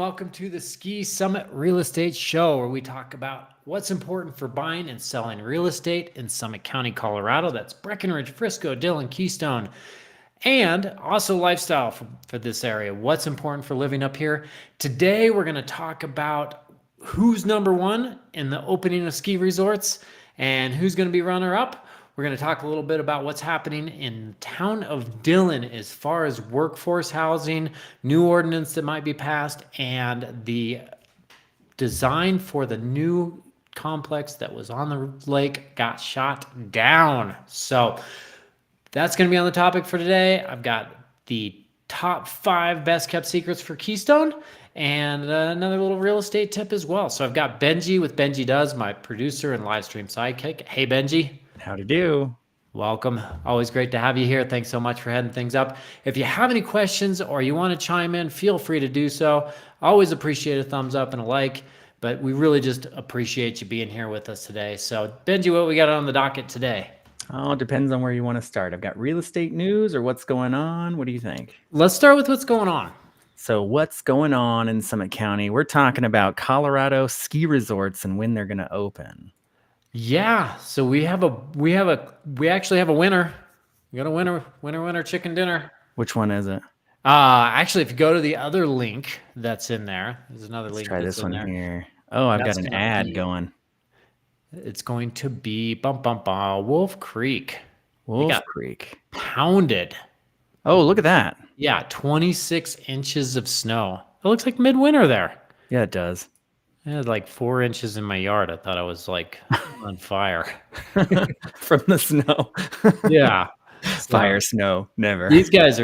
welcome to the Ski Summit Real Estate Show, where we talk about what's important for buying and selling real estate in Summit County, Colorado. That's Breckenridge, Frisco, Dillon, Keystone, and also lifestyle for this area. What's important for living up here. Today, we're going to talk about who's number one in the opening of ski resorts and who's going to be runner up. We're going to talk a little bit about what's happening in the town of Dillon as far as workforce housing, new ordinance that might be passed, and the design for the new complex that was on the lake got shot down. So that's going to be on the topic for today. I've got the top 5 best kept secrets for Keystone and another little real estate tip as well. So I've got Benji with Benji Does, my producer and live stream sidekick. Hey, Benji. Howdy do. Welcome. Always great to have you here. Thanks so much for heading things up. If you have any questions or you want to chime in, feel free to do so. Always appreciate a thumbs up and a like, but we really just appreciate you being here with us today. So, Benji, what we got on the docket today? Oh, it depends on where you want to start. I've got real estate news or what's going on. What do you think? Let's start with what's going on. So what's going on in Summit County? We're talking about Colorado ski resorts and when they're going to open. Yeah, so we actually have a winner. We got a winner chicken dinner. Which one is it? Actually, if you go to the other link that's in there, there's another link. Try this one here. Oh, I've got an ad going. It's going to be Wolf Creek. Wolf Creek. Pounded. Oh, look at that. Yeah, 26 inches of snow. It looks like midwinter there. Yeah, it does. I had like 4 inches in my yard. I thought I was like on fire. From the snow. Yeah. Fire, snow, never. These guys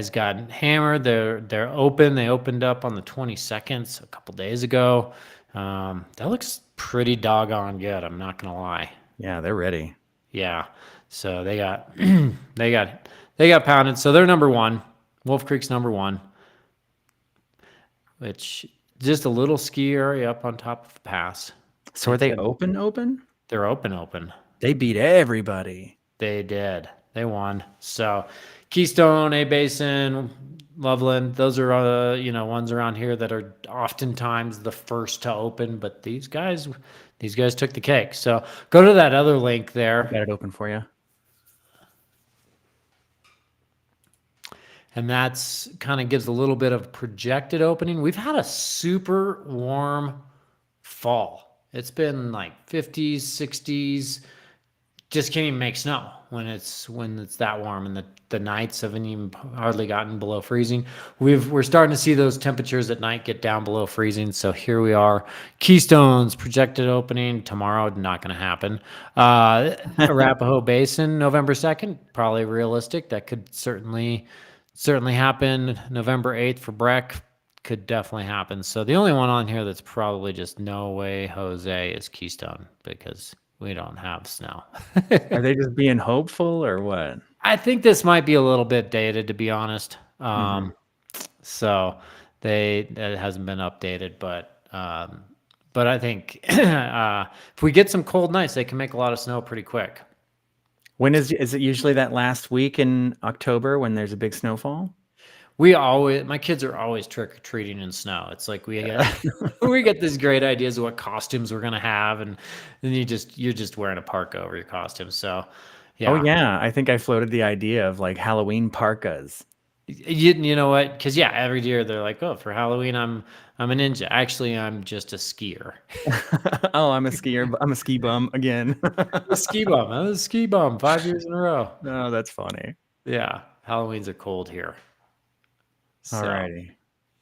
got hammered. They're open. They opened up on the 22nd, so a couple days ago. That looks pretty doggone good. I'm not gonna lie. Yeah, they're ready. Yeah. So they got they got pounded. So they're number one. Wolf Creek's number one. Which just a little ski area up on top of the pass. So are they open? They're open. They beat everybody. They did. They won. So Keystone, A-Basin, Loveland, those are ones around here that are oftentimes the first to open, but these guys took the cake. So go to that other link there. Got it open for you. And that's kind of gives a little bit of projected opening. We've had a super warm fall. It's been like 50s, 60s. Just can't even make snow when it's that warm, and the nights haven't even hardly gotten below freezing. We're starting to see those temperatures at night get down below freezing. So here we are. Keystone's projected opening tomorrow, not going to happen. Arapahoe Basin, November 2nd, probably realistic. That could certainly happen. November 8th for Breck could definitely happen. So the only one on here that's probably just no way Jose is Keystone, because we don't have snow. Are they just being hopeful or what? I think this might be a little bit dated, to be honest. So it hasn't been updated, but I think if we get some cold nights, they can make a lot of snow pretty quick. When is it usually that last week in October when there's a big snowfall? My kids are always trick-or-treating in snow. It's like we get these great ideas of what costumes we're gonna have, and then you're just wearing a parka over your costume. So yeah. Oh yeah, I think I floated the idea of like Halloween parkas. You know what? Because every year they're like, oh, for Halloween I'm a ninja. Actually, I'm just a skier. Oh, I'm a skier. I'm a ski bum again. A ski bum. I'm a ski bum 5 years in a row. Oh, that's funny. Yeah, Halloween's are cold here. Alrighty.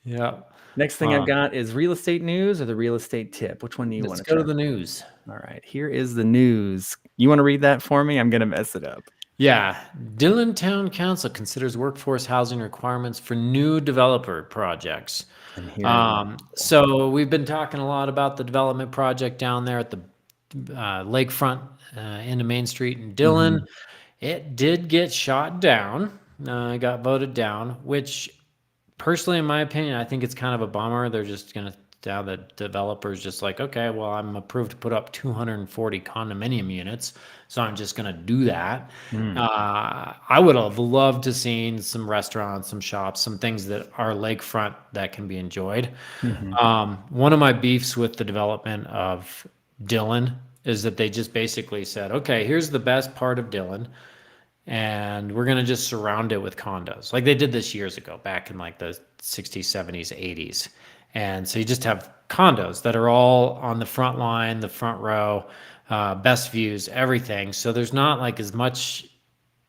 Yeah. Next thing I've got is real estate news or the real estate tip. Which one do you want to go to the news? All right. Here is the news. You want to read that for me? I'm going to mess it up. Yeah. Dillon Town Council considers workforce housing requirements for new developer projects. So we've been talking a lot about the development project down there at the lakefront into Main Street in Dillon. It did get shot down. It got voted down, which personally, in my opinion, I think it's kind of a bummer. They're just going to Now the developer's just like, okay, well, I'm approved to put up 240 condominium units, so I'm just going to do that. Mm. I would have loved to seen some restaurants, some shops, some things that are lakefront that can be enjoyed. Hmm. One of my beefs with the development of Dillon is that they just basically said, okay, here's the best part of Dillon, and we're going to just surround it with condos. Like they did this years ago, back in like the 60s, 70s, 80s. And so you just have condos that are all on the front line, the front row, best views, everything. So there's not like as much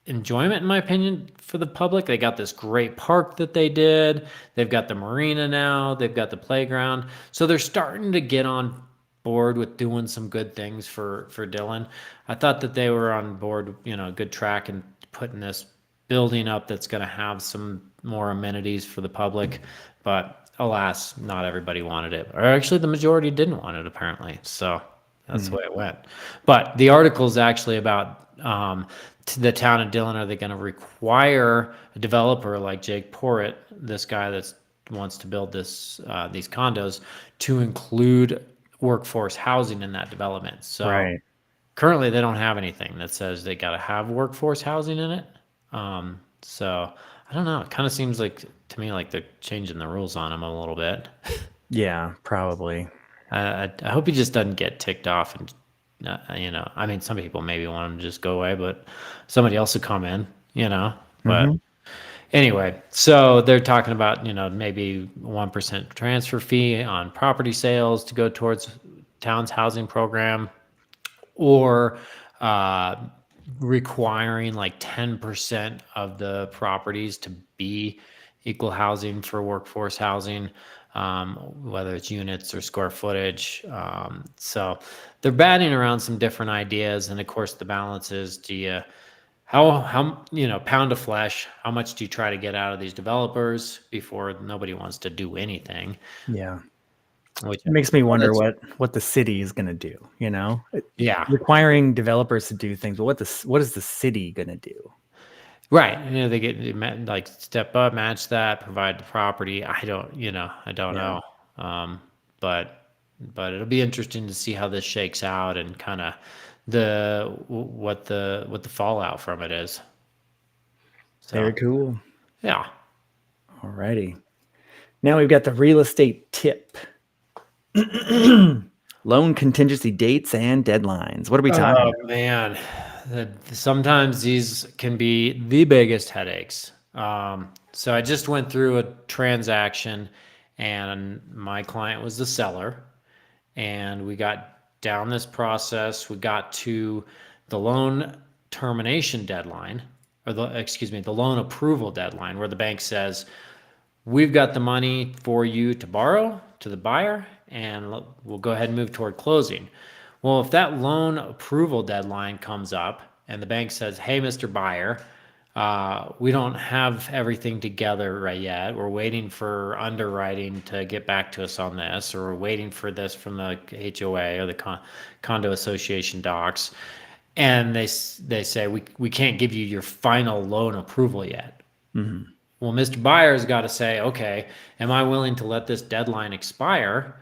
enjoyment, in my opinion, for the public. They got this great park that they did. They've got the marina now. They've got the playground. So they're starting to get on board with doing some good things for Dillon. I thought that they were on board, good track and putting this building up that's going to have some more amenities for the public. But alas, not everybody wanted it. Or actually, the majority didn't want it, apparently. So that's the way it went. But the article is actually about to the town of Dillon. Are they going to require a developer like Jake Porritt, this guy that wants to build these condos, to include workforce housing in that development? So Right. currently, they don't have anything that says they got to have workforce housing in it. So I don't know. It kind of seems like to me like they're changing the rules on him a little bit. Yeah, probably. I hope he just doesn't get ticked off and, I mean, some people maybe want him to just go away, but somebody else will come in. But Hmm. anyway, so they're talking about, maybe 1% transfer fee on property sales to go towards town's housing program, or uh, requiring like 10% of the properties to be equal housing for workforce housing, whether it's units or square footage. So they're batting around some different ideas, and of course the balance is: do you how pound of flesh? How much do you try to get out of these developers before nobody wants to do anything? Yeah. Which It makes me wonder that's what the city is going to do, yeah. Requiring developers to do things, but what is the city going to do? Right. They get like step up, match that, provide the property. I don't Yeah. know. Um, but it'll be interesting to see how this shakes out and kind of what the fallout from it is. Very So, cool. yeah. Alrighty. Now we've got the real estate tip. Loan contingency dates and deadlines. What are we talking Oh about? man, sometimes these can be the biggest headaches. So I just went through a transaction, and my client was the seller, and we got down this process. We got to the loan termination deadline, or the loan approval deadline, where the bank says, we've got the money for you to borrow to the buyer, and we'll go ahead and move toward closing. Well, if that loan approval deadline comes up and the bank says, hey, Mr. Buyer, we don't have everything together right yet. We're waiting for underwriting to get back to us on this, or we're waiting for this from the HOA or the condo association docs. And they say, we can't give you your final loan approval yet. Hmm. Well, Mr. Buyer's got to say, okay, am I willing to let this deadline expire,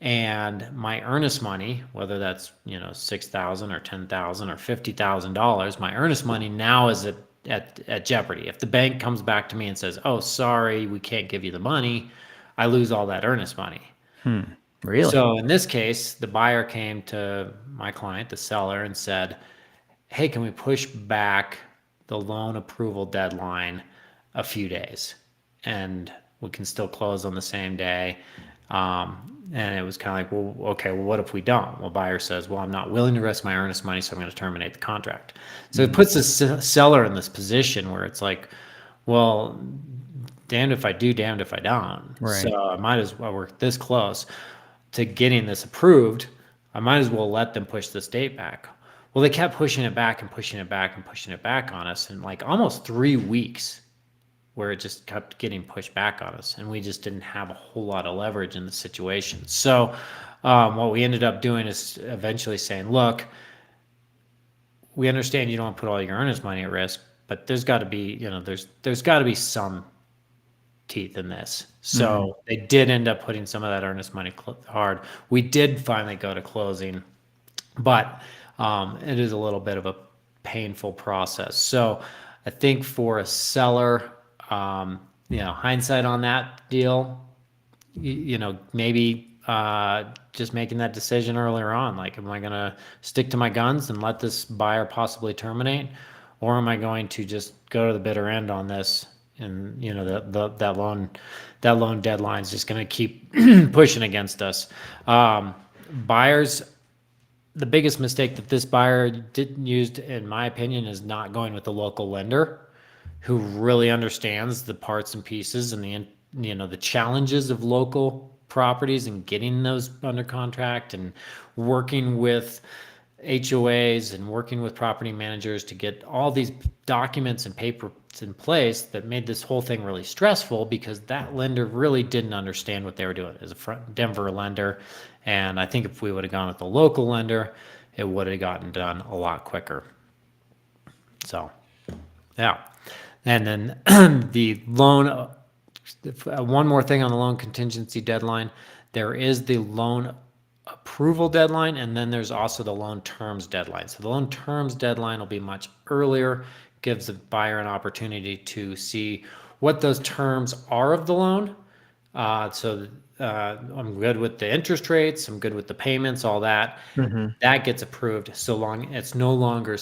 and my earnest money, whether that's $6,000 or $10,000 or $50,000, my earnest money now is at jeopardy. If the bank comes back to me and says, "Oh, sorry, we can't give you the money," I lose all that earnest money. Really? So in this case, the buyer came to my client, the seller, and said, hey, can we push back the loan approval deadline a few days, and we can still close on the same day? And it was kind of like, well, okay, well, what if we don't? Well, buyer says, well, I'm not willing to risk my earnest money, so I'm going to terminate the contract. So it Mhm. puts the seller in this position where it's like, well, damned if I do, damned if I don't. Right. So I might as well, we're this close to getting this approved. I might as well let them push this date back. Well, they kept pushing it back and pushing it back and pushing it back on us in like almost 3 weeks, where it just kept getting pushed back on us, and we just didn't have a whole lot of leverage in the situation. So what we ended up doing is eventually saying, look, we understand you don't want to put all your earnest money at risk, but there's got to be, there's got to be some teeth in this. So they did end up putting some of that earnest money hard. We did finally go to closing, but it is a little bit of a painful process. So I think for a seller, hindsight on that deal, maybe just making that decision earlier on. Like, am I going to stick to my guns and let this buyer possibly terminate, or am I going to just go to the bitter end on this? And that loan deadline is just going to keep pushing against us. Buyers, the biggest mistake that this buyer didn't use, in my opinion, is not going with the local lender who really understands the parts and pieces and the challenges of local properties and getting those under contract and working with HOAs and working with property managers to get all these documents and papers in place that made this whole thing really stressful, because that lender really didn't understand what they were doing as a Denver lender. And I think if we would have gone with the local lender, it would have gotten done a lot quicker. So, yeah. And then the loan, one more thing on the loan contingency deadline. There is the loan approval deadline, and then there's also the loan terms deadline. So the loan terms deadline will be much earlier, gives the buyer an opportunity to see what those terms are of the loan. I'm good with the interest rates, I'm good with the payments, all that. That gets approved so long it's no longer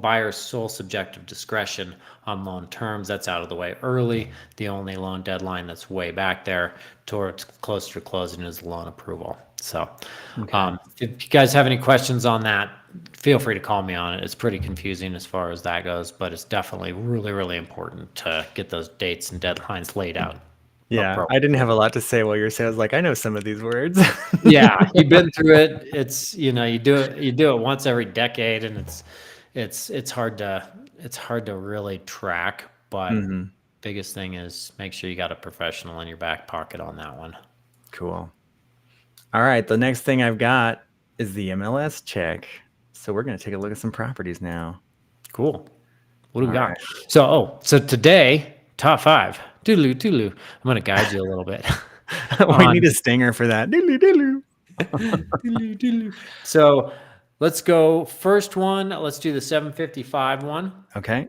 buyer's sole subjective discretion on loan terms. That's out of the way early. The only loan deadline that's way back there towards closer to closing is loan approval. So if you guys have any questions on that, feel free to call me on it. It's pretty confusing as far as that goes, but it's definitely really, really important to get those dates and deadlines laid out. Yeah, I didn't have a lot to say while you're saying. I was like, I know some of these words. Yeah, you've been through it. It's you do it once every decade, and it's hard to really track. But biggest thing is make sure you got a professional in your back pocket on that one. Cool. All right, the next thing I've got is the MLS check. So we're going to take a look at some properties now. Cool. What do we got? Right. So today, top 5. Doodaloo, doodaloo. I'm going to guide you a little bit. We need a stinger for that. Doodaloo, doodaloo. Doodaloo, doodaloo. So let's go first one. Let's do the 755 one. Okay.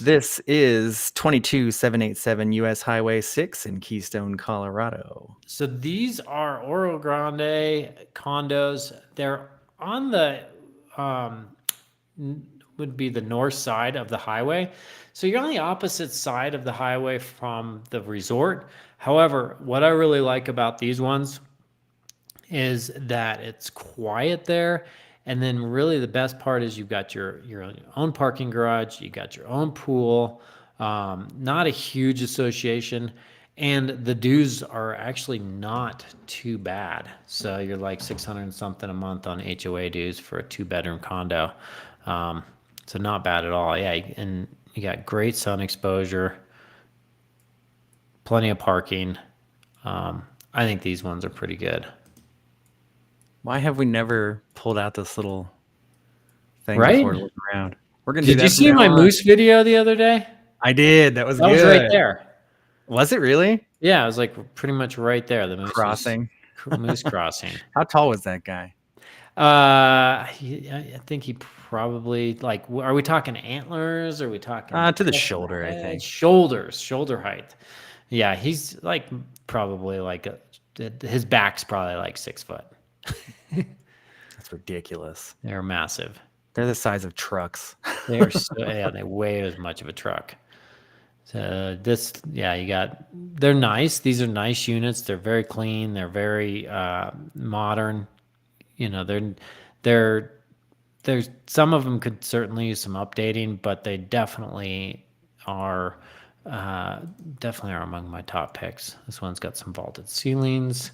This is 22787 US Highway 6 in Keystone, Colorado. So these are Oro Grande condos. They're on the would be the north side of the highway. So you're on the opposite side of the highway from the resort. However, what I really like about these ones is that it's quiet there. And then really the best part is you've got your own parking garage, you got your own pool, not a huge association, and the dues are actually not too bad. So you're like 600 and something a month on HOA dues for a 2-bedroom condo. So not bad at all. Yeah, and you got great sun exposure, plenty of parking. I think these ones are pretty good. Why have we never pulled out this little thing before to look around? We're gonna. Did you see my moose video the other day? I did. That was good. Was right there. Was it really? Yeah, it was like pretty much right there. The moose crossing. Moose crossing. How tall was that guy? I think he probably, like, are we talking antlers? Or are we talking to the shoulder? I think shoulder height. Yeah, he's like probably like his back's probably like 6 foot. That's ridiculous. They're massive. They're the size of trucks. They're they weigh as much of a truck. So they're nice. These are nice units. They're very clean. They're very modern. They're some of them could certainly use some updating, but they definitely are among my top picks. This one's got some vaulted ceilings.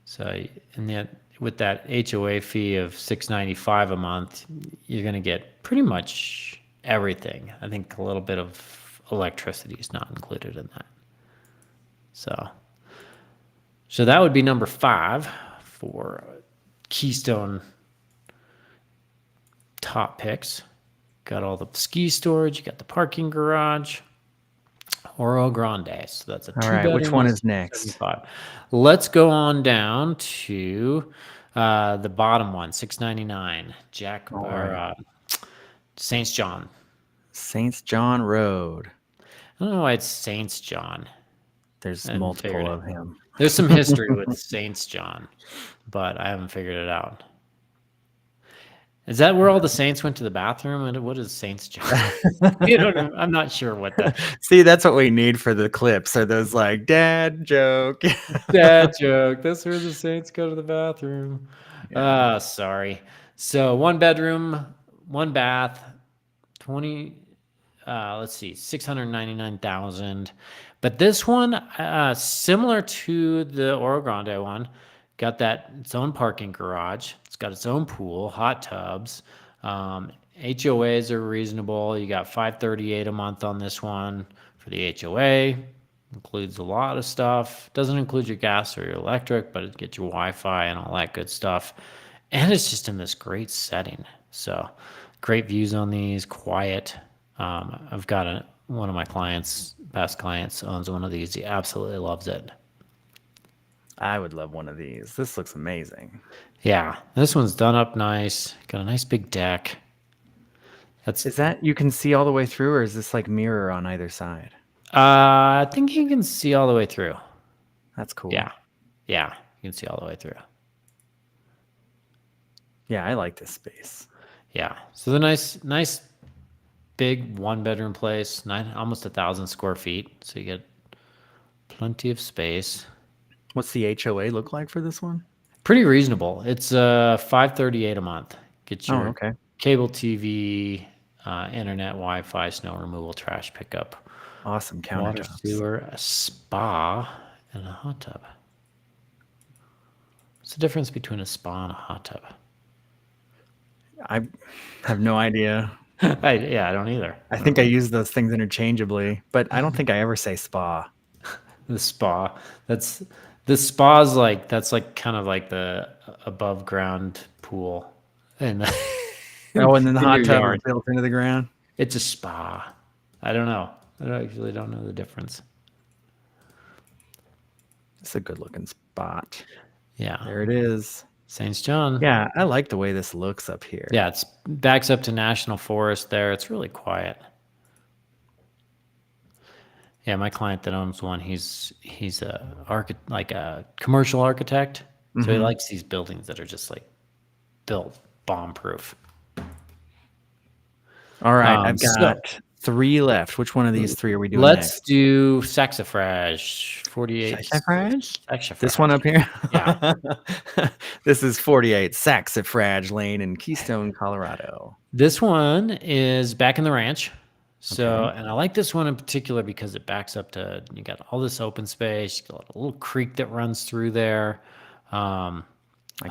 So, and yet with that HOA fee of $695 a month, you're going to get pretty much everything. I think a little bit of electricity is not included in that. So that would be number 5 for Keystone top picks. Got all the ski storage, you got the parking garage. Oro Grande. So that's a All two right, which bedroom, one is next? 175. Let's go on down to the bottom one, 699. Jack All or right, Saints John. Saints John Road. I don't know why it's Saints John. There's I haven't multiple figured it. of him. There's some history with Saints John, but I haven't figured it out. Is that where all the saints went to the bathroom? And what is Saints John? You don't know. I'm not sure what the See, that's what we need for the clips. Are those like dad joke? dad joke. That's where the saints go to the bathroom. Yeah. Sorry. So 1 bedroom, 1 bath, 20. Let's see, 699,000. But this one, similar to the Oro Grande one, got that its own parking garage. It's got its own pool, hot tubs. HOAs are reasonable. You got 538 a month on this one for the HOA. Includes a lot of stuff. Doesn't include your gas or your electric, but it gets your Wi-Fi and all that good stuff. And it's just in this great setting. So great views on these, quiet. I've got one of my past clients owns one of these. He absolutely loves it. I would love one of these. This looks amazing. Yeah, this one's done up nice. Got a nice big deck. Is that you can see all the way through, or is this like mirror on either side? I think you can see all the way through. That's cool. Yeah, you can see all the way through. Yeah, I like this space. Yeah, so the nice big 1 bedroom place, almost 1,000 square feet. So you get plenty of space. What's the HOA look like for this one? Pretty reasonable. It's 538 a month. Get your okay. cable TV, internet, Wi-Fi, snow removal, trash pickup, Awesome water, countertops. sewer, a spa, and a hot tub. What's the difference between a spa and a hot tub? I have no idea. I don't either. I think I use those things interchangeably, but I don't think I ever say spa. The spa. The spa's like that's like kind of like the above ground pool, and Oh, and then the in hot your tub yard. is built into the ground. It's a spa. I don't know. I actually don't know the difference. It's a good looking spot. Yeah. There it is. Saints John. Yeah, I like the way this looks up here. Yeah, it's backs up to National Forest there. It's really quiet. Yeah, my client that owns one, he's like a commercial architect. So he likes these buildings that are just like built bomb proof. All right, I've got 3 left. Which one of these 3 are we doing Let's next? do Saxifrage 48. Saxifrage? This one up here? Yeah. This is 48 Saxifrage Lane in Keystone, Colorado. This one is back in the ranch. So, and I like this one in particular because it backs up to, you got all this open space, you got a little creek that runs through there. I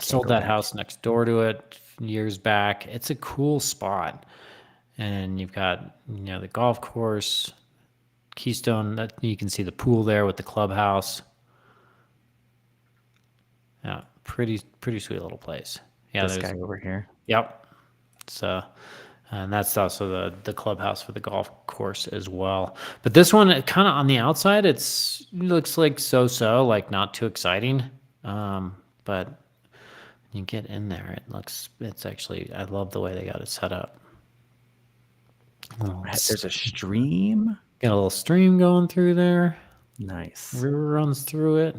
sold that house next door to it years back. It's a cool spot. And you've got, the golf course, Keystone, that you can see the pool there with the clubhouse. Yeah, pretty sweet little place. Yeah, this guy over here. Yep. So, and that's also the clubhouse for the golf course as well. But this one, kind of on the outside, it looks like so, like not too exciting. But you get in there, it's actually, I love the way they got it set up. There's a stream. Got a little stream going through there. Nice. River runs through it.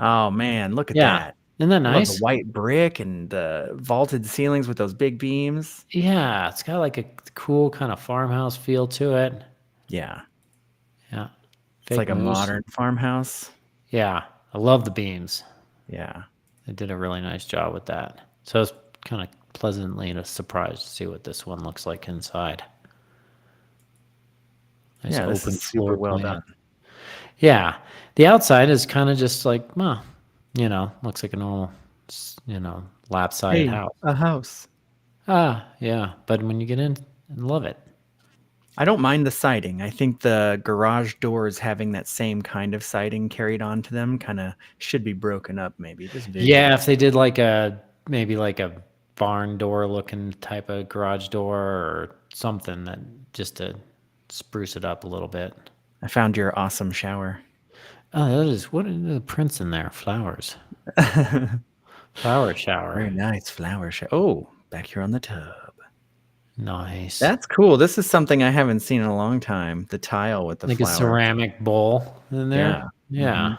Oh man, look at that. Isn't that nice? The white brick and the vaulted ceilings with those big beams. Yeah, it's got like a cool kind of farmhouse feel to it. Yeah. Yeah. It's like a modern farmhouse. Yeah. I love the beams. Yeah. They did a really nice job with that. So it's kind of pleasantly surprised to see what this one looks like inside. Nice open this is super well done. Yeah. The outside is kind of just like, looks like a normal, lap-sided house. A house. Yeah. But when you get in, I love it. I don't mind the siding. I think the garage doors having that same kind of siding carried on to them kind of should be broken up maybe. Just yeah, if they did maybe like a barn door looking type of garage door or something that just to spruce it up a little bit. I found your awesome shower. Oh, what are the prints in there? Flowers. Flower shower. Very nice flower shower. Oh, back here on the tub. Nice. That's cool. This is something I haven't seen in a long time. The tile with the like flowers. a ceramic bowl in there. Yeah.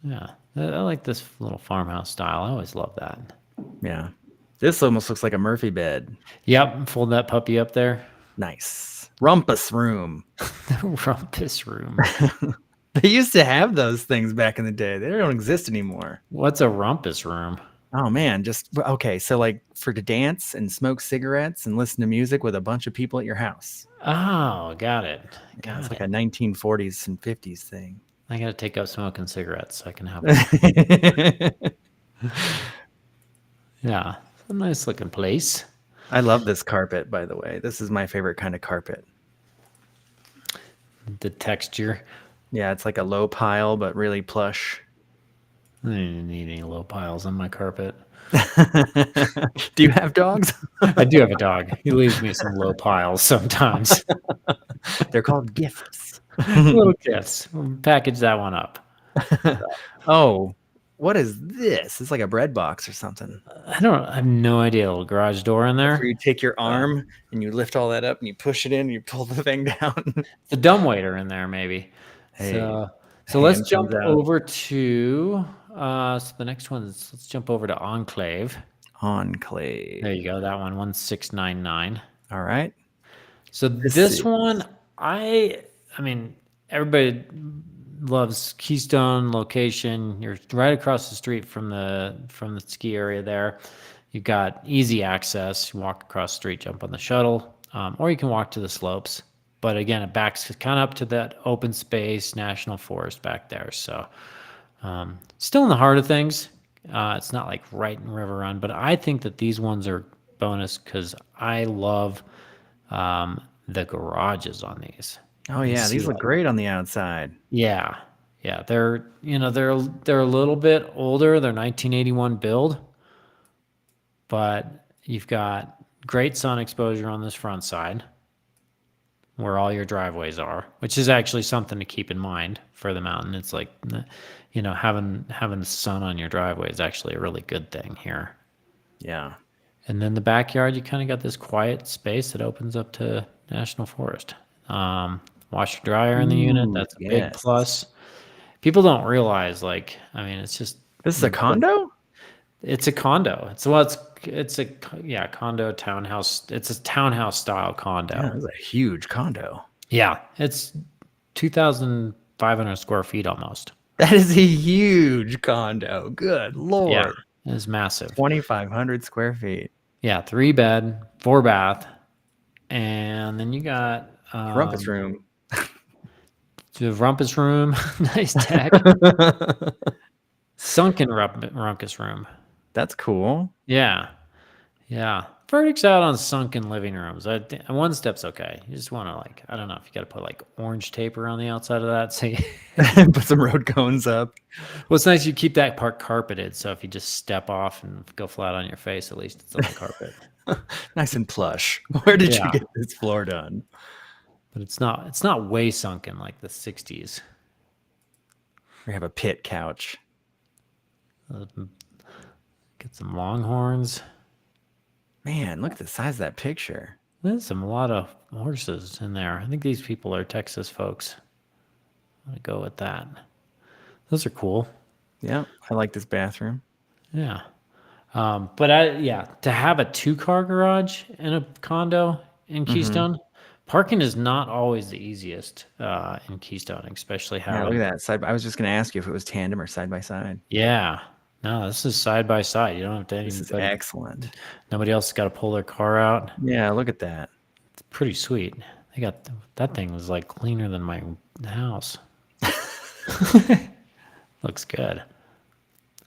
Yeah. I like this little farmhouse style. I always love that. Yeah. This almost looks like a Murphy bed. Yep. Fold that puppy up there. Nice. Rumpus room. The rumpus room. They used to have those things back in the day. They don't exist anymore. What's a rumpus room? Oh man, okay. So like to dance and smoke cigarettes and listen to music with a bunch of people at your house. Oh, got it. It's like a 1940s and 50s thing. I got to take up smoking cigarettes so I can have it. Yeah. It's a nice looking place. I love this carpet, by the way. This is my favorite kind of carpet. The texture. Yeah, it's like a low pile, but really plush. I didn't need any low piles on my carpet. Do you have dogs? I do have a dog. He leaves me some low piles sometimes. They're called gifts. Little gifts. We'll package that one up. Oh, what is this? It's like a bread box or something. I have no idea. A little garage door in there. Where you take your arm and you lift all that up and you push it in and you pull the thing down. The dumbwaiter in there, maybe. Hey, so let's jump over to so the next one is let's jump over to Enclave. Enclave. There you go. That one, 1699. All right. So this one, I mean, everybody loves Keystone location. You're right across the street from the ski area there. You've got easy access. You walk across the street, jump on the shuttle, or you can walk to the slopes. But again, it backs kind of up to that open space national forest back there. So still in the heart of things. It's not like right in River Run, but I think that these ones are bonus because I love the garages on these. Oh yeah, these look great on the outside. Yeah, they're they're a little bit older. They're 1981 build, but you've got great sun exposure on this front side, where all your driveways are, which is actually something to keep in mind for the mountain. It's like, having the sun on your driveway is actually a really good thing here. Yeah. And then the backyard, you kind of got this quiet space that opens up to national forest. Washer dryer in the unit. That's a big plus. People don't realize, it's just. This is a condo? It's a condo. It's a condo townhouse. It's a townhouse style condo. Yeah, it's a huge condo. Yeah, it's 2,500 square feet almost. That is a huge condo. Good Lord. Yeah, it's massive. 2,500 square feet. Yeah, 3 bed, 4 bath, and then you got rumpus room. The rumpus room, nice deck. Sunken rumpus room. That's cool. Yeah. Verdict's out on sunken living rooms. One step's okay. You just want to I don't know if you got to put orange tape around the outside of that. So put some road cones up. Well, it's nice you keep that part carpeted. So if you just step off and go flat on your face, at least it's on the carpet. Nice and plush. Where did you get this floor done? But it's not way sunken like the 60s. We have a pit couch. Get some longhorns. Man, look at the size of that picture. There's a lot of horses in there. I think these people are Texas folks. I'm going to go with that. Those are cool. Yeah, I like this bathroom. Yeah. But to have a 2-car garage in a condo in Keystone, parking is not always the easiest in Keystone, especially how. Yeah, look at that. I was just going to ask you if it was tandem or side by side. Yeah. No, this is side by side. You don't have to. This is excellent. Nobody else has got to pull their car out. Yeah, look at that. It's pretty sweet. They got that thing was cleaner than my house. Looks good.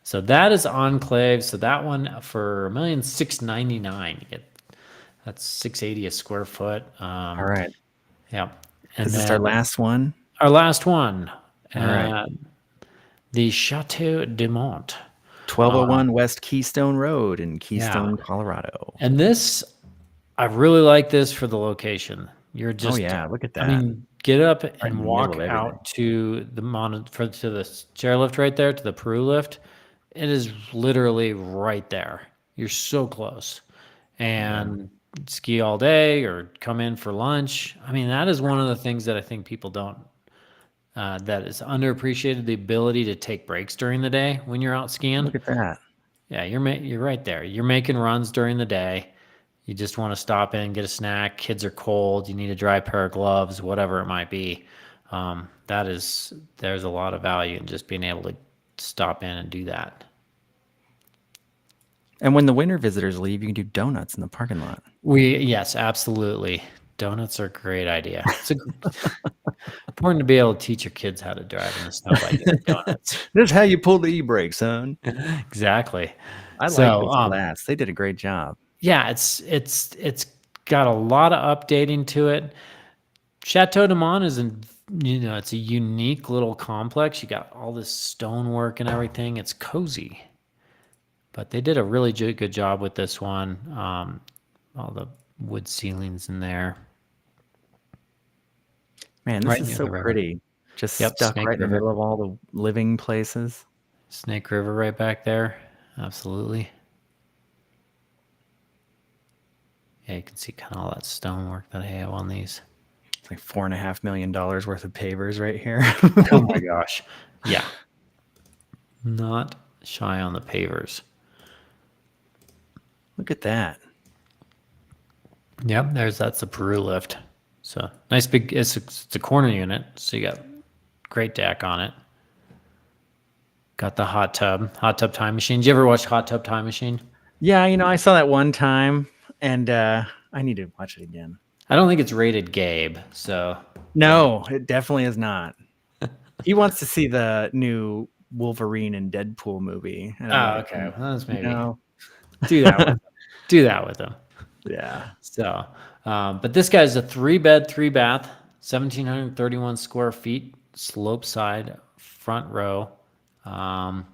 So that is Enclave. So that one for $1,699,000. You get that's $680 a square foot. All right. Yeah. And is this our last one? Our last one. All right. The Chateau de Mont. 1201 West Keystone Road in Keystone, Colorado. And this, I really like this for the location. You're Oh just, yeah, look at I that. mean, get up Right and in the middle walk of everything. out to the to the chairlift right there, to the Peru lift. It is literally right there. You're so close. Yeah. And ski all day or come in for lunch. I mean, that is one of the things that I think people don't, that is underappreciated, the ability to take breaks during the day when you're out skiing. Look at that. Yeah, you're right there. You're making runs during the day. You just want to stop in, get a snack. Kids are cold. You need a dry pair of gloves, whatever it might be. There's a lot of value in just being able to stop in and do that. And when the winter visitors leave, you can do donuts in the parking lot. Yes, absolutely. Donuts are a great idea. It's important to be able to teach your kids how to drive in the snow by doing donuts. This is how you pull the e-brake, son. Exactly. I like So, those flats. They did a great job. yeah, it's got a lot of updating to it. Chateau de Mont is it's a unique little complex. You got all this stonework and everything. It's cozy, but they did a really good job with this one. All the wood ceilings in there, Man, this right is near so the river. pretty. Just Yep, stuck Snake right in the River. middle of all the living places. Snake River right back there. Absolutely. Yeah, you can see kind of all that stonework that I have on these. It's like $4.5 million worth of pavers right here. Oh my gosh. Yeah. Not shy on the pavers. Look at that. Yep, that's the Peru lift. So nice big, it's a corner unit. So you got great deck on it. Got the hot tub time machine. Did you ever watch Hot Tub Time Machine? Yeah, I saw that one time, and I need to watch it again. I don't think it's rated Gabe. So No, it definitely is not. He wants to see the new Wolverine and Deadpool movie. And I'm like, okay, well, that's maybe no. do that with do that with them. Yeah. So, but this guy's a 3-bed, 3-bath, 1,731 square feet, slope side, front row, and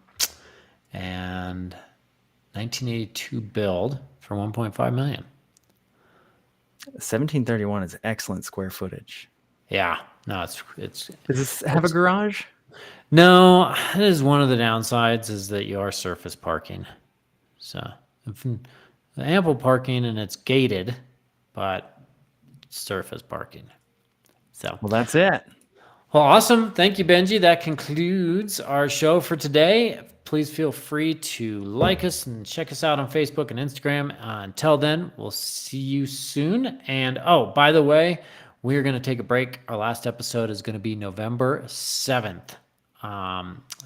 1982 build for 1.5 million. 1731 is excellent square footage. Yeah, no, Does this have a garage? No, that is one of the downsides, is that you are surface parking. So ample parking and it's gated, but surface parking. So Well, that's it. Well, awesome. Thank you, Benji. That concludes our show for today. Please feel free to like us and check us out on Facebook and Instagram. Until then, we'll see you soon. And oh, by the way, we're going to take a break. Our last episode is going to be November 7th.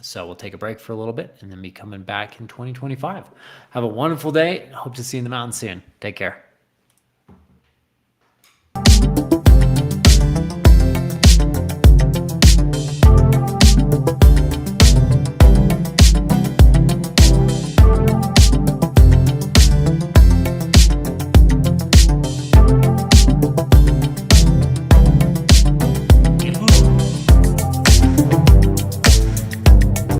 So we'll take a break for a little bit and then be coming back in 2025. Have a wonderful day. Hope to see you in the mountains soon. Take care.